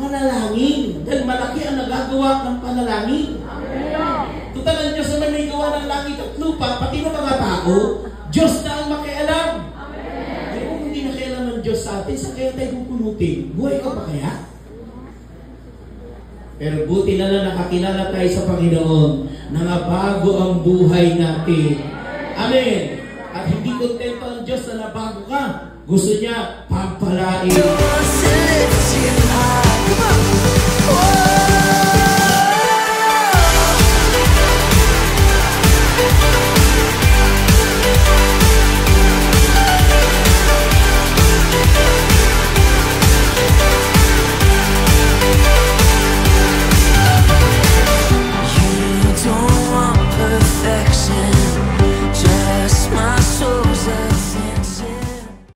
manalangin. Dahil malaki ang nagagawa ng panalangin. Total ang Diyos naman may gawa ng langit at lupa, pati ng mga tao, Diyos na ang makialam. Pero kung hindi nakialam ng Diyos sa atin, saan kaya tayo kukunutin? Buhay ka pa kaya? Pero buti na lang nakakilala tayo sa Panginoon na nabago ang buhay natin. Amen. At hindi kontento ang Diyos na nabago ka. Gusto niya pampalain.